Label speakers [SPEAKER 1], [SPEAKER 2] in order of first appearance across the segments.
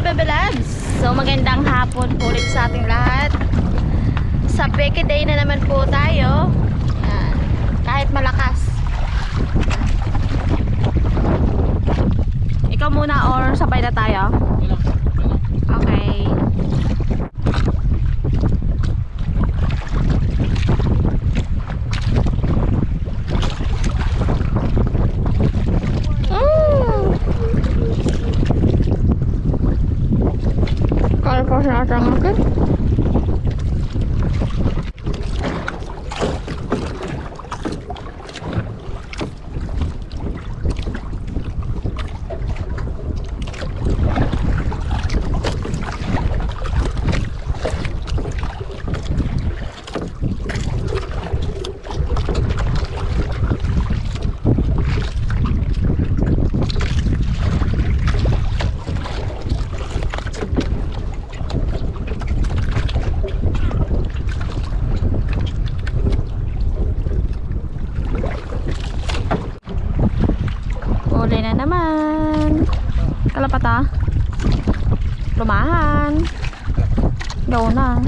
[SPEAKER 1] Bebe Labs! So magandang hapon po ulit sa ating lahat. Sa Peke Day na naman po tayo. Yan. Kahit malakas. Ikaw muna or sabay na tayo? Okay. Kalau pasang akan uli na naman. Kalapata. Lumahan. Go na.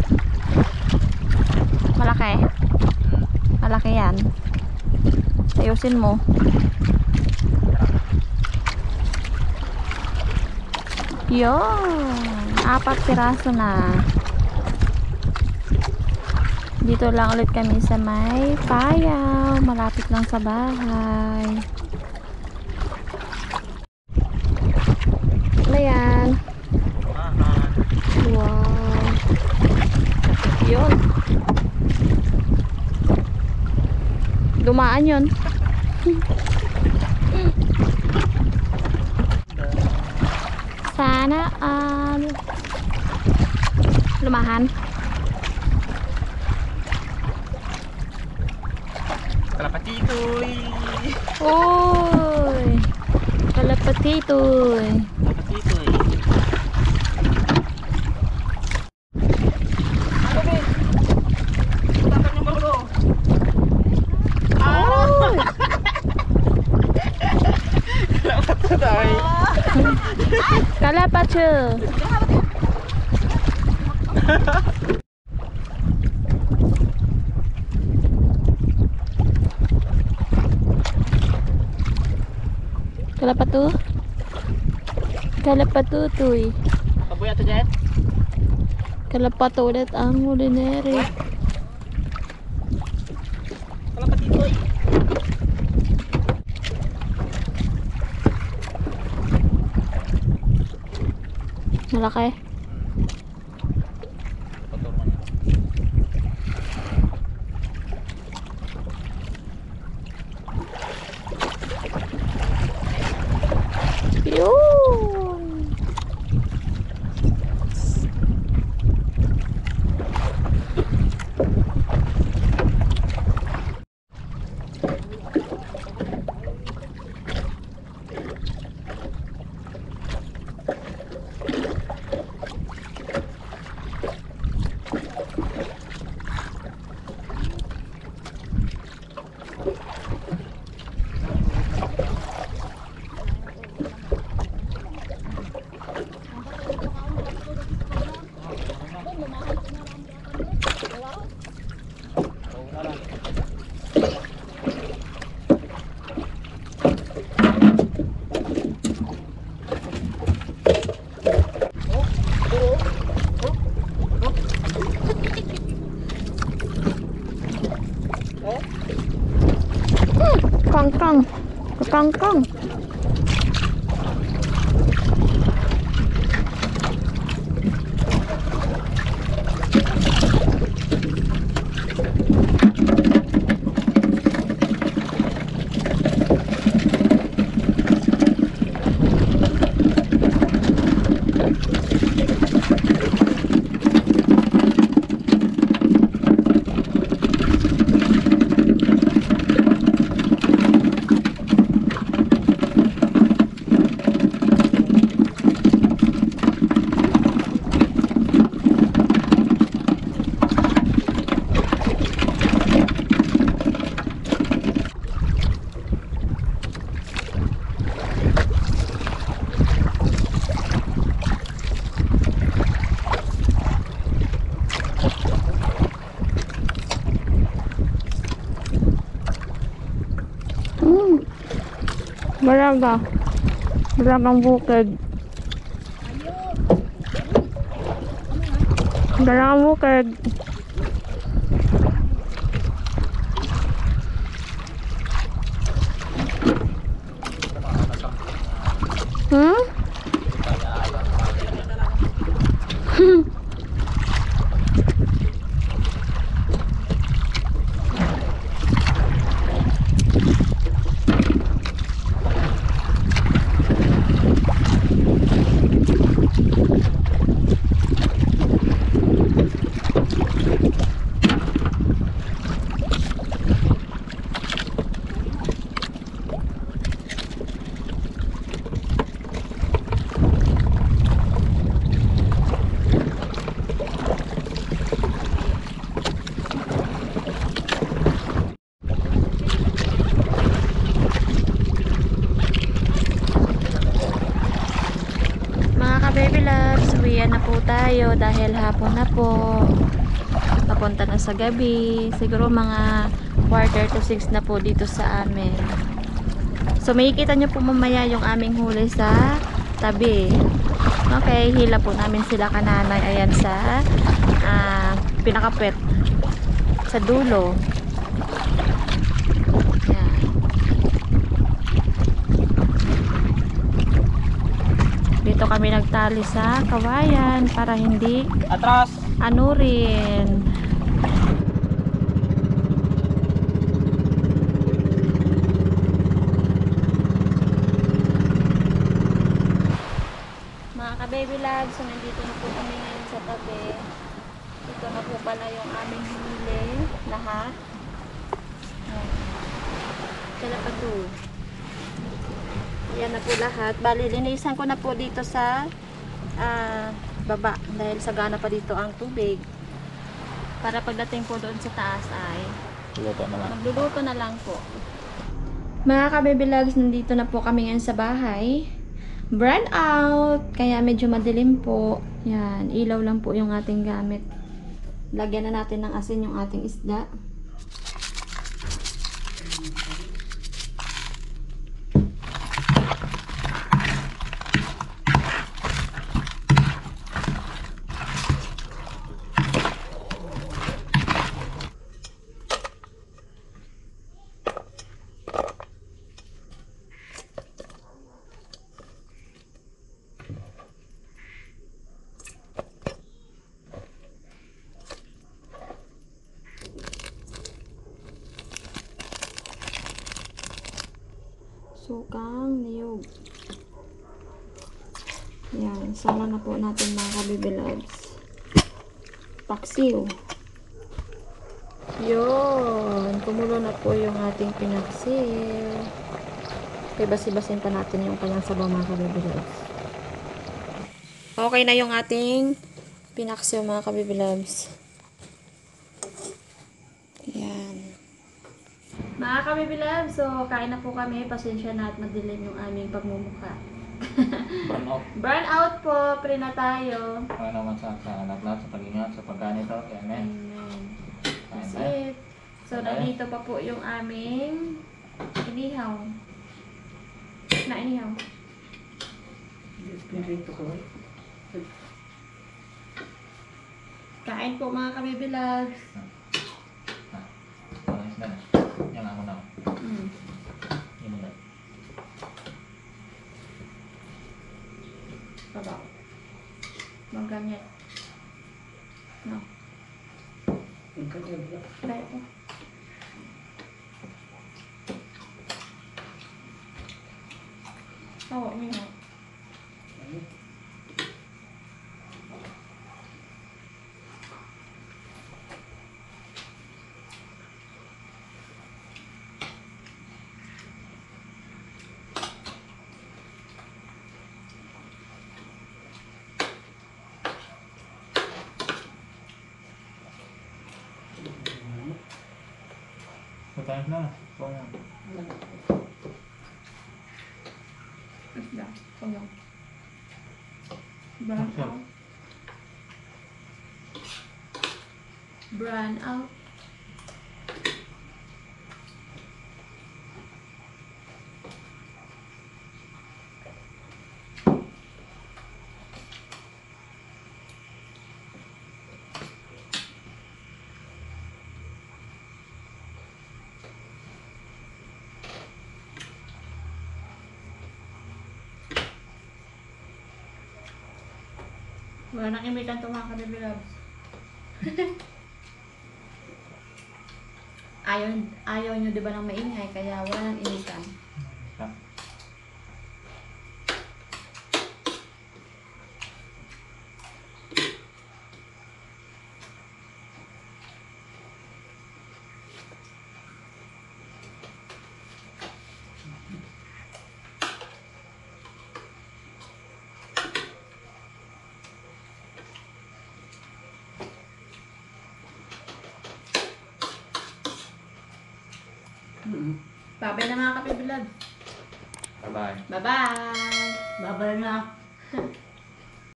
[SPEAKER 1] Malaki. Malaki yan. Ayusin mo. Yun. 4 piraso na. Dito lang ulit kami sa may Payaw. Malapit lang sa bahay. Ayan. Wow. Yun. Dumaan yun. Sana lumahan.
[SPEAKER 2] Kalapatitoy.
[SPEAKER 1] Uy. Kalapatitoy. Kalapatyo. Kalapatu. Kalapatutoy.
[SPEAKER 2] Pabuya to Jet.
[SPEAKER 1] Kalapatu ulit ang ulinere.
[SPEAKER 2] Kalapatitoy.
[SPEAKER 1] Malaki. Yun. Kangkang. Kangkang. Balaga. Balagang bukid. Balagang bukid. Hmm? Mga ka-baby loves, uwian na po tayo dahil hapon na po. Papunta na sa gabi. Siguro mga 5:45 na po dito sa amin. So makikita nyo po mamaya yung aming huli sa tabi. Okay, hila po namin sila kananay. Ayan sa pinakapwet sa dulo. Ayan. Dito kami nagtali sa kawayan para hindi
[SPEAKER 2] Atras!
[SPEAKER 1] anurin. Mga ka-baby loves, so nandito na po kami ngayon sa tabi. Ito na po pala yung aming huli lahat. Kala pa to. Yan na po lahat. Bali, linisan ko na po dito sa baba dahil sagana pa dito ang tubig. Para pagdating po doon sa taas ay magluluto na lang po. Mga ka-baby loves, nandito na po kami ngayon sa bahay. Brand out, kaya medyo madilim po. Yan, ilaw lang po yung ating gamit. Lagyan na natin ng asin yung ating isda. Sukang niyog. Yan, sama na po natin mga ka-baby loves. Paksiw. Yun, kumulo na po yung ating pinaksiw. Okay, basi-basin pa natin yung kanyang sabaw mga ka-baby loves. Okay na yung ating pinaksiw mga ka-baby loves. Yan. Mga ka-baby loves, so kain na po kami. Pasensya na at madilim yung aming pagmumukha.
[SPEAKER 2] Burn out.
[SPEAKER 1] Burn out po, pre na tayo.
[SPEAKER 2] Ano naman sa anak lahat sa pag-ingat sa pagganito. Amen.
[SPEAKER 1] Amen. That's it. So, nandito pa po yung aming inihaw. Na inihaw. Kain po mga ka-baby loves.
[SPEAKER 2] Parang isda na. Yan ako na. Yan ulit.
[SPEAKER 1] Pabaw. Maggamit. No. Try po. Oo, inihaw.
[SPEAKER 2] Matayin na. Kung
[SPEAKER 1] Isda. Tulong. Brown out. Brown out. Wala nang imitan ito mga kabibilabs. Ayaw nyo di ba ng maingay, kaya wala nang imitan.
[SPEAKER 2] Ah.
[SPEAKER 1] Babay na mga kabibilabs.
[SPEAKER 2] Bye-bye.
[SPEAKER 1] Bye-bye!
[SPEAKER 3] Babay na.